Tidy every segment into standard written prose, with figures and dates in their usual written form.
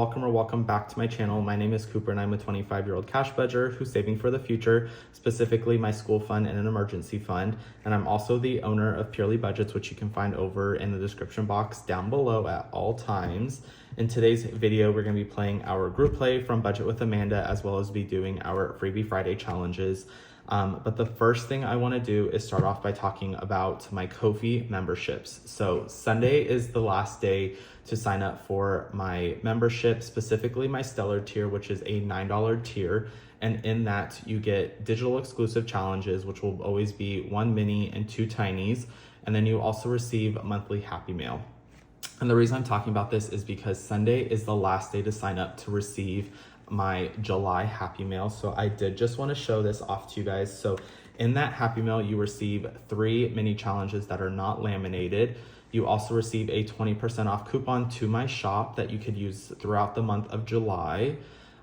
welcome or welcome back to my channel. My name is Cooper and I'm a 25-year-old cash budger who's saving for the future, specifically my school fund and an emergency fund. And I'm also the owner of Purely Budgets, which you can find over in the description box down below at all times. In today's video, we're gonna be playing our group play from Budget with Amanda, as well as be doing our Freebie Friday challenges. But the first thing I want to do is start off by talking about my Ko-fi memberships. So Sunday is the last day to sign up for my membership, specifically my Stellar tier, which is a $9 tier. And in that you get digital exclusive challenges, which will always be 1 mini and 2 tinies. And then you also receive monthly Happy Mail. And the reason I'm talking about this is because Sunday is the last day to sign up to receive my July Happy Mail. So I did just want to show this off to you guys. So in that Happy Mail, you receive 3 mini challenges that are not laminated. You also receive a 20% off coupon to my shop that you could use throughout the month of July.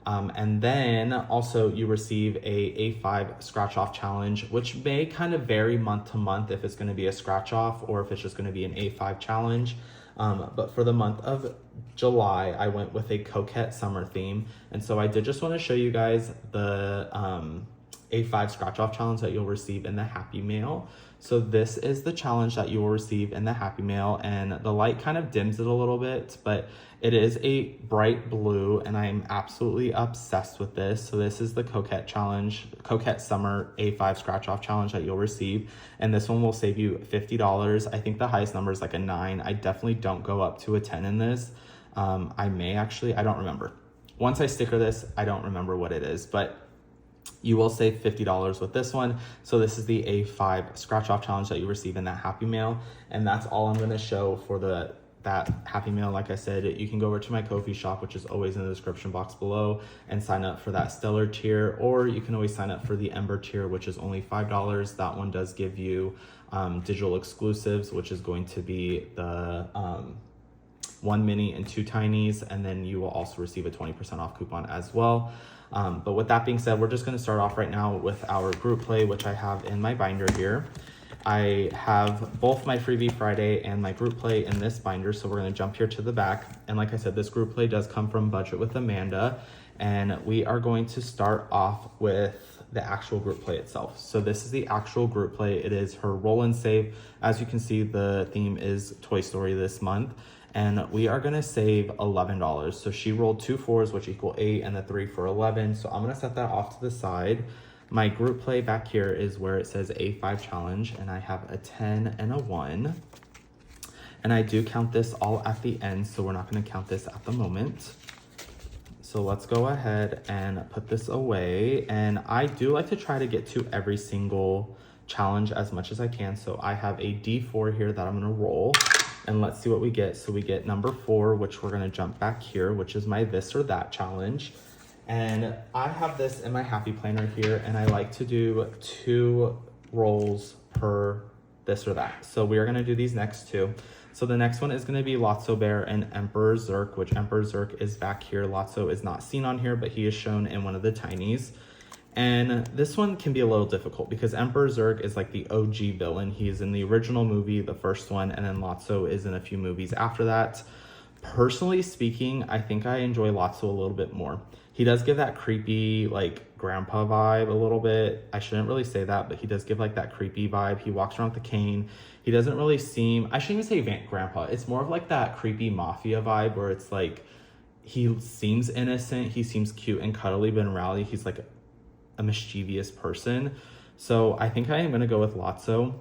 And then also you receive a A5 scratch off challenge, which may kind of vary month to month if it's going to be a scratch off or if it's just going to be an A5 challenge. But for the month of July, I went with a coquette summer theme. And so I did just want to show you guys the A5 scratch off challenge that you'll receive in the Happy Mail. So this is the challenge that you will receive in the Happy Mail, and the light kind of dims it a little bit, but it is a bright blue and I'm absolutely obsessed with this. So this is the coquette challenge, coquette summer A5 scratch off challenge that you'll receive. And this one will save you $50. I think the highest number is like a 9. I definitely don't go up to a 10 in this. I may actually, I don't remember. Once I sticker this, I don't remember what it is, but you will save $50 with this one. So this is the A5 scratch off challenge that you receive in that Happy Mail. And that's all I'm gonna show for that Happy Mail. Like I said, you can go over to my Ko-fi shop, which is always in the description box below, and sign up for that Stellar tier, or you can always sign up for the Ember tier, which is only $5. That one does give you digital exclusives, which is going to be the 1 mini and 2 tinies, and then you will also receive a 20% off coupon as well. But with that being said, we're just going to start off right now with our group play, which I have in my binder here. I have both my Freebie Friday and my group play in this binder, so we're going to jump here to the back. And like I said, this group play does come from Budget with Amanda, and we are going to start off with the actual group play itself. So this is the actual group play. It is her roll and save. As you can see, the theme is Toy Story this month. And we are gonna save $11. So she rolled 2 4s, which equal 8, and the 3 for 11. So I'm gonna set that off to the side. My group play back here is where it says A5 challenge, and I have a 10 and a 1. And I do count this all at the end, so we're not gonna count this at the moment. So let's go ahead and put this away. And I do like to try to get to every single challenge as much as I can. So I have a D4 here that I'm gonna roll. And let's see what we get. So we get number 4, which we're gonna jump back here, which is my this or that challenge. And I have this in my happy planner here, and I like to do 2 rolls per this or that. So we are gonna do these next 2. So the next one is gonna be Lotso Bear and Emperor Zurk, which Emperor Zurk is back here. Lotso is not seen on here, but he is shown in one of the tinies. And this one can be a little difficult because Emperor Zurg is like the OG villain. He's in the original movie, the first one, and then Lotso is in a few movies after that. Personally speaking, I think I enjoy Lotso a little bit more. He does give that creepy, like, grandpa vibe a little bit. I shouldn't really say that, but he does give like that creepy vibe. He walks around with the cane. He doesn't really seem, I shouldn't even say grandpa. It's more of like that creepy mafia vibe where it's like, he seems innocent, he seems cute and cuddly, but in reality, he's like a mischievous person. So I think I am gonna go with Lotso.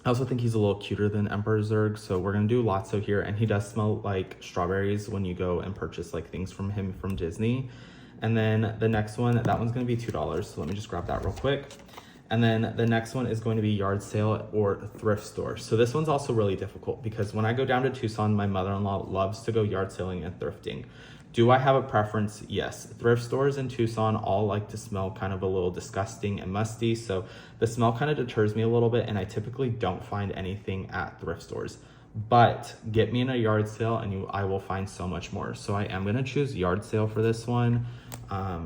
I also think he's a little cuter than Emperor Zurg, so we're gonna do Lotso here, and he does smell like strawberries when you go and purchase like things from him from Disney. And then the next one, that one's gonna be $2, so let me just grab that real quick. And then the next one is going to be yard sale or thrift store. So this one's also really difficult because when I go down to Tucson, my mother-in-law loves to go yard selling and thrifting. Do I have a preference? Yes. Thrift stores in Tucson all like to smell kind of a little disgusting and musty. So the smell kind of deters me a little bit, and I typically don't find anything at thrift stores. But get me in a yard sale and I will find so much more. So I am gonna choose yard sale for this one.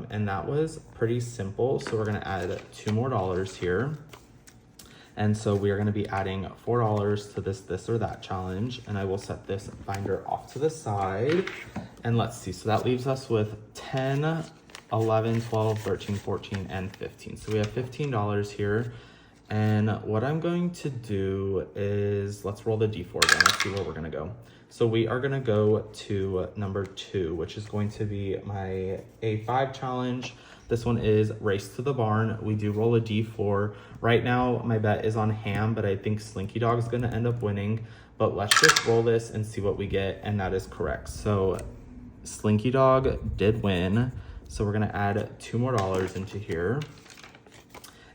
And that was pretty simple. So we're gonna add $2 more here. And so we are gonna be adding $4 to this or that challenge. And I will set this binder off to the side. And let's see, so that leaves us with 10, 11, 12, 13, 14, and 15. So we have $15 here. And what I'm going to do is, let's roll the D4 again. Let's see where we're gonna go. So we are gonna go to number 2, which is going to be my A5 challenge. This one is Race to the Barn. We do roll a D4. Right now, my bet is on ham, but I think Slinky Dog is gonna end up winning. But let's just roll this and see what we get, and that is correct. So Slinky Dog did win. So we're gonna add $2 more into here.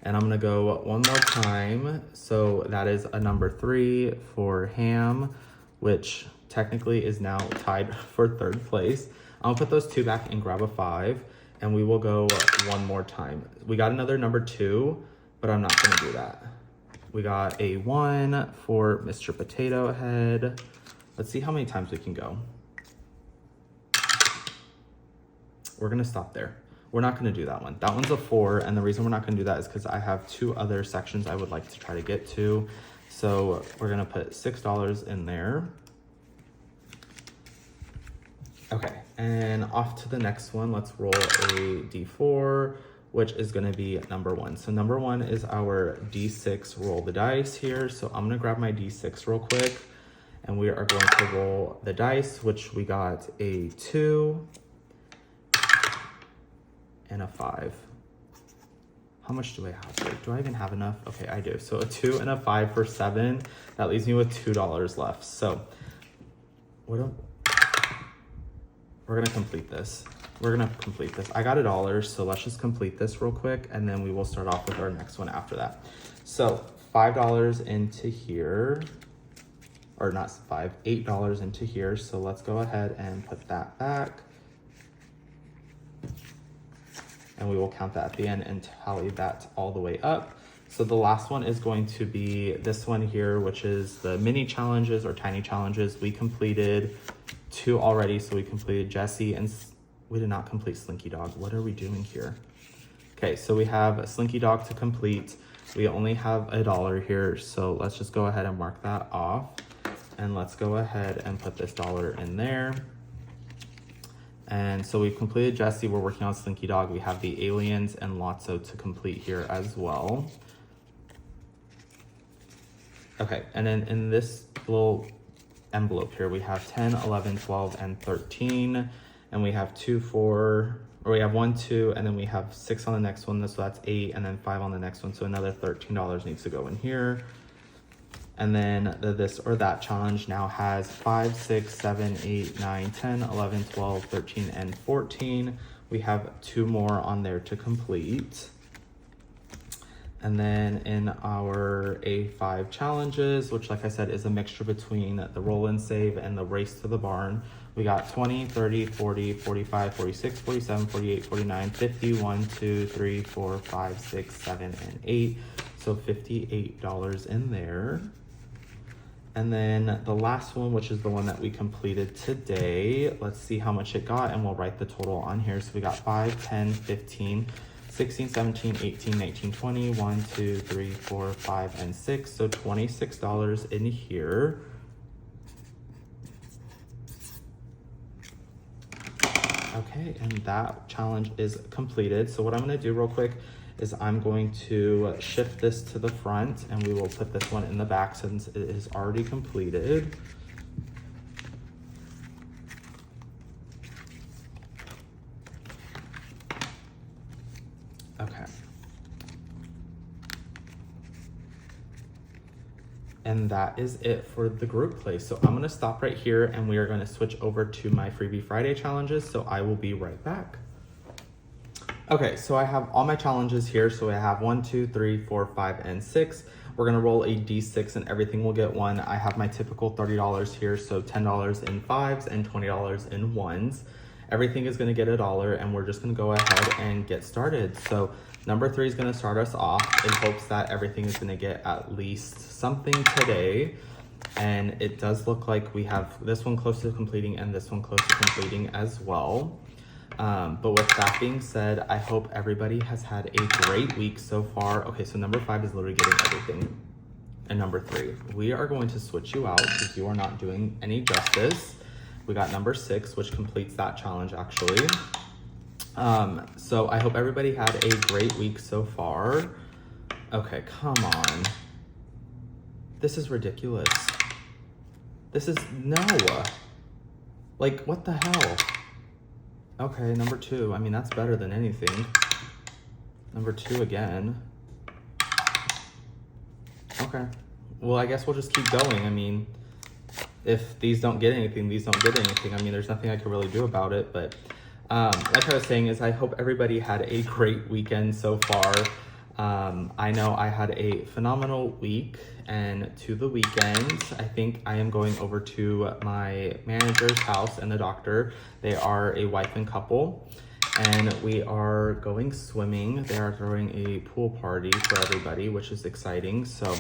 And I'm gonna go one more time. So that is a number 3 for ham, which technically is now tied for 3rd place. I'll put those 2 back and grab a 5, and we will go one more time. We got another number 2, but I'm not gonna do that. We got a 1 for Mr. Potato Head. Let's see how many times we can go. We're gonna stop there. We're not gonna do that one. That one's a 4, and the reason we're not gonna do that is because I have 2 other sections I would like to try to get to. So we're gonna put $6 in there. Okay, and off to the next one. Let's roll a D4, which is gonna be number 1. So number 1 is our D6 roll the dice here. So I'm gonna grab my D6 real quick, and we are going to roll the dice, which we got a 2, and a 5. How much do I have here? Do I even have enough? Okay, I do. So a 2 and a 5 for 7. That leaves me with $2 left. So we're gonna complete this. We're gonna complete this. I got $1, so let's just complete this real quick, and then we will start off with our next one after that. So $5 into here, or not 5, $8 into here. So let's go ahead and put that back. And we will count that at the end and tally that all the way up. So the last one is going to be this one here, which is the mini challenges or tiny challenges. We completed 2 already. So we completed Jessie, and we did not complete Slinky Dog. What are we doing here? Okay, so we have Slinky Dog to complete. We only have $1 here. So let's just go ahead and mark that off. And let's go ahead and put this $1 in there. And so we've completed Jessie. We're working on Slinky Dog. We have the aliens and Lotso to complete here as well. Okay, and then in this little envelope here, we have 10, 11, 12, and 13. And we have 2, 4, or we have 1, 2, and then we have 6 on the next one. So that's 8, and then 5 on the next one. So another $13 needs to go in here. And then the this or that challenge now has 5, 6, 7, 8, 9, 10, 11, 12, 13, and 14. We have 2 more on there to complete. And then in our A5 challenges, which like I said, is a mixture between the roll and save and the race to the barn, we got 20, 30, 40, 45, 46, 47, 48, 49, 50, 1, 2, 3, 4, 5, 6, 7, and 8. So $58 in there. And then the last one, which is the one that we completed today, let's see how much it got, and we'll write the total on here. So we got 5, 10, 15, 16, 17, 18, 19, 20, 1, 2, 3, 4, 5, and 6. So $26 in here. Okay, and that challenge is completed. So what I'm gonna do real quick is I'm going to shift this to the front, and we will put this one in the back since it is already completed. Okay. And that is it for the group play. So I'm gonna stop right here, and we are gonna switch over to my Freebie Friday challenges. So I will be right back. Okay, so I have all my challenges here. So I have 1, 2, 3, 4, 5, and 6. We're gonna roll a D6 and everything will get 1. I have my typical $30 here, so $10 in 5s and $20 in 1s. Everything is gonna get $1, and we're just gonna go ahead and get started. So number 3 is gonna start us off in hopes that everything is gonna get at least something today. And it does look like we have this one close to completing and this one close to completing as well. But with that being said, I hope everybody has had a great week so far. Okay, so number 5 is literally getting everything. And number 3, we are going to switch you out because you are not doing any justice. We got number 6, which completes that challenge actually. So I hope everybody had a great week so far. Okay, come on. This is ridiculous. This is, no. Like, what the hell? Okay, number 2. I mean, that's better than anything. Number 2 again. Okay. Well, I guess we'll just keep going. I mean, if these don't get anything, these don't get anything. I mean, there's nothing I can really do about it. But like I was saying, is I hope everybody had a great weekend so far. I know I had a phenomenal week, and to the weekend, I think I am going over to my manager's house and the doctor. They are a wife and couple, and we are going swimming. They are throwing a pool party for everybody, which is exciting. So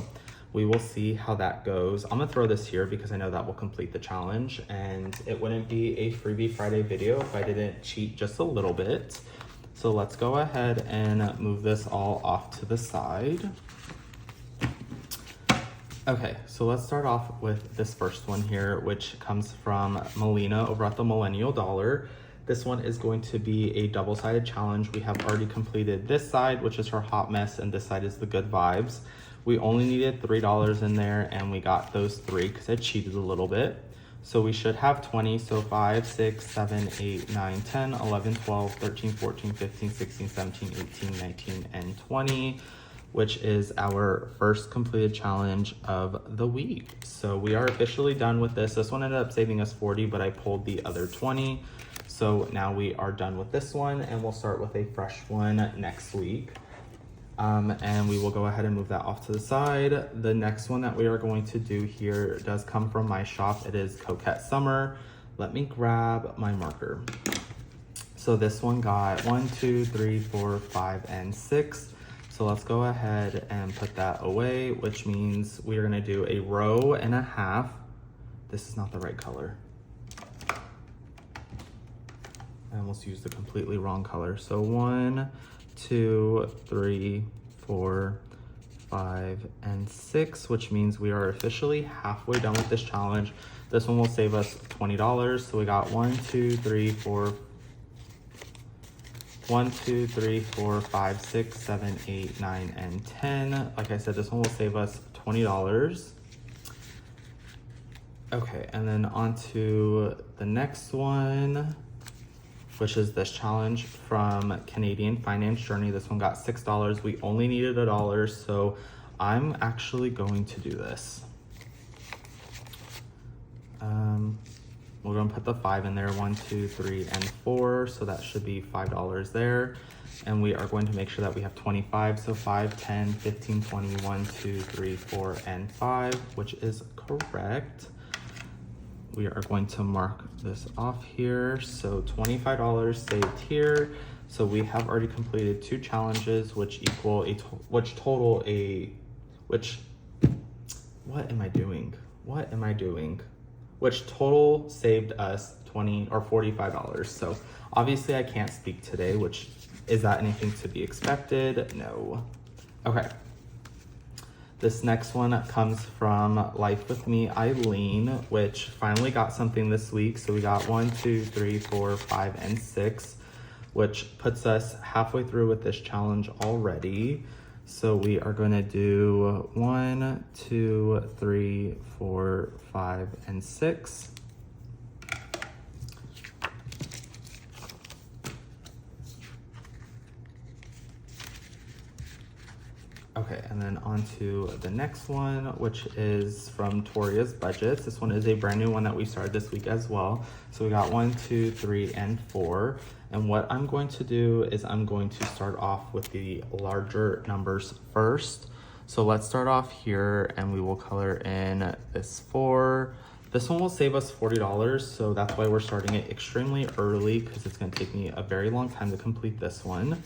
we will see how that goes. I'm gonna throw this here because I know that will complete the challenge, and it wouldn't be a Freebie Friday video if I didn't cheat just a little bit. So let's go ahead and move this all off to the side. Okay, so let's start off with this first one here, which comes from Melina over at the Millennial Dollar. This one is going to be a double-sided challenge. We have already completed this side, which is her hot mess, and this side is the good vibes. We only needed $3 in there, and we got those 3 because I cheated a little bit. So we should have 20, so 5, 6, 7, 8, 9, 10, 11, 12, 13, 14, 15, 16, 17, 18, 19, and 20, which is our first completed challenge of the week. So we are officially done with this. This one ended up saving us 40, but I pulled the other 20. So now we are done with this one, and we'll start with a fresh one next week. And we will go ahead and move that off to the side. The next one that we are going to do here does come from my shop. It is Coquette Summer. Let me grab my marker. So this one got 1, 2, 3, 4, 5, and 6. So let's go ahead and put that away, which means we are gonna do a row and a half. This is not the right color. I almost used the completely wrong color. So 1, 2, 3, 4, 5, and 6, which means we are officially halfway done with this challenge. This one will save us $20. So we got 1, 2, 3, 4, 5, 6, 7, 8, 9, and 10. Like I said, this one will save us $20. Okay, and then on to the next one, which is this challenge from Canadian Finance Journey. This one got $6. We only needed $1, so I'm actually going to do this. We're gonna put the 5 in there, 1, 2, 3, and 4, so that should be $5 there. And we are going to make sure that we have 25, so 5, 10, 15, 20, 1, 2, 3, 4, and 5, which is correct. We are going to mark this off here. So $25 saved here. So we have already completed 2 challenges, which equal what am I doing? Which total saved us $20 or $45. So obviously I can't speak today, which is that anything to be expected? No. Okay. This next one comes from Life With Me, Eileen, which finally got something this week. So we got 1, 2, 3, 4, 5, and 6, which puts us halfway through with this challenge already. So we are going to do 1, 2, 3, 4, 5, and 6. Okay, and then on to the next one, which is from Toria's Budgets. This one is a brand new one that we started this week as well. So we got 1, 2, 3, and 4. And what I'm going to do is I'm going to start off with the larger numbers first. So let's start off here, and we will color in this 4. This one will save us $40, so that's why we're starting it extremely early, because it's gonna take me a very long time to complete this one.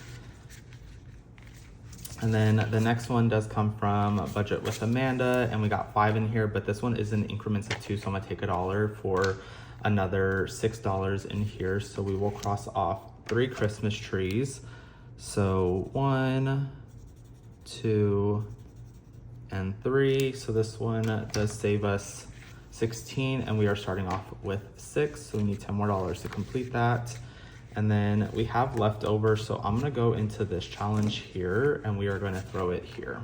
And then the next one does come from Budget with Amanda, and we got 5 in here, but this one is in increments of 2, so I'm gonna take $1 for another $6 in here. So we will cross off 3 Christmas trees. So 1, 2, and 3. So this one does save us 16, and we are starting off with 6, so we need 10 more dollars to complete that. And then we have leftover, so I'm gonna go into this challenge here and we are gonna throw it here.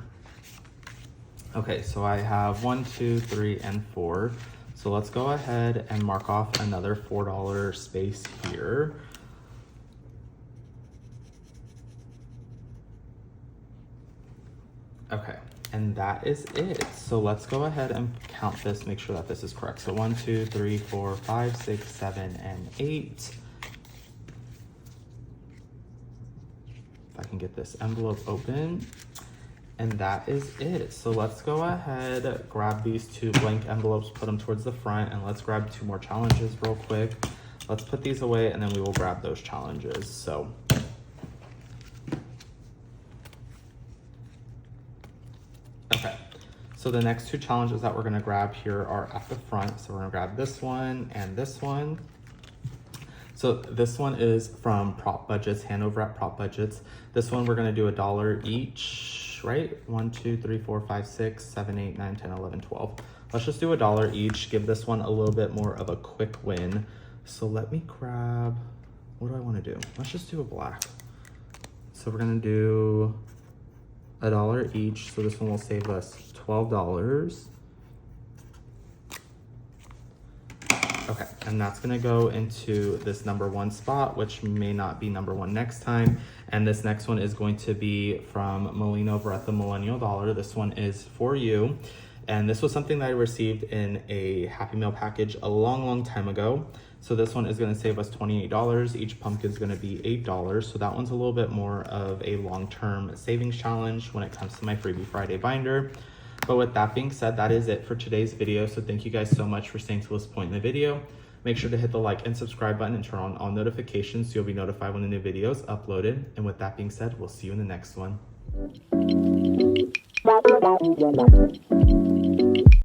Okay, so I have 1, 2, 3, and 4. So let's go ahead and mark off another $4 space here. Okay, and that is it. So let's go ahead and count this, make sure that this is correct. So 1, 2, 3, 4, 5, 6, 7, and 8. If I can get this envelope open, and that is it. So let's go ahead, grab these 2 blank envelopes, put them towards the front, and let's grab 2 more challenges real quick. Let's put these away and then we will grab those challenges. So okay, so the next 2 challenges that we're gonna grab here are at the front. So we're gonna grab this one and this one. So this one is from Prop Budgets, hand over at Prop Budgets. This one we're gonna do $1 each, right? 1, 2, 3, 4, 5, 6, 7, 8, 9, 10, 11, 12. Let's just do $1 each, give this one a little bit more of a quick win. So let me grab, what do I wanna do? Let's just do a black. So we're gonna do $1 each. So this one will save us $12. Okay, and that's gonna go into this number 1 spot, which may not be number 1 next time. And this next one is going to be from Moline over at the Millennial Dollar. This one is for you. And this was something that I received in a Happy Meal package a long time ago. So this one is gonna save us $28. Each pumpkin is gonna be $8. So that one's a little bit more of a long-term savings challenge when it comes to my Freebie Friday binder. But with that being said, that is it for today's video. So thank you guys so much for staying to this point in the video. Make sure to hit the like and subscribe button and turn on all notifications so you'll be notified when the new video is uploaded. And with that being said, we'll see you in the next one.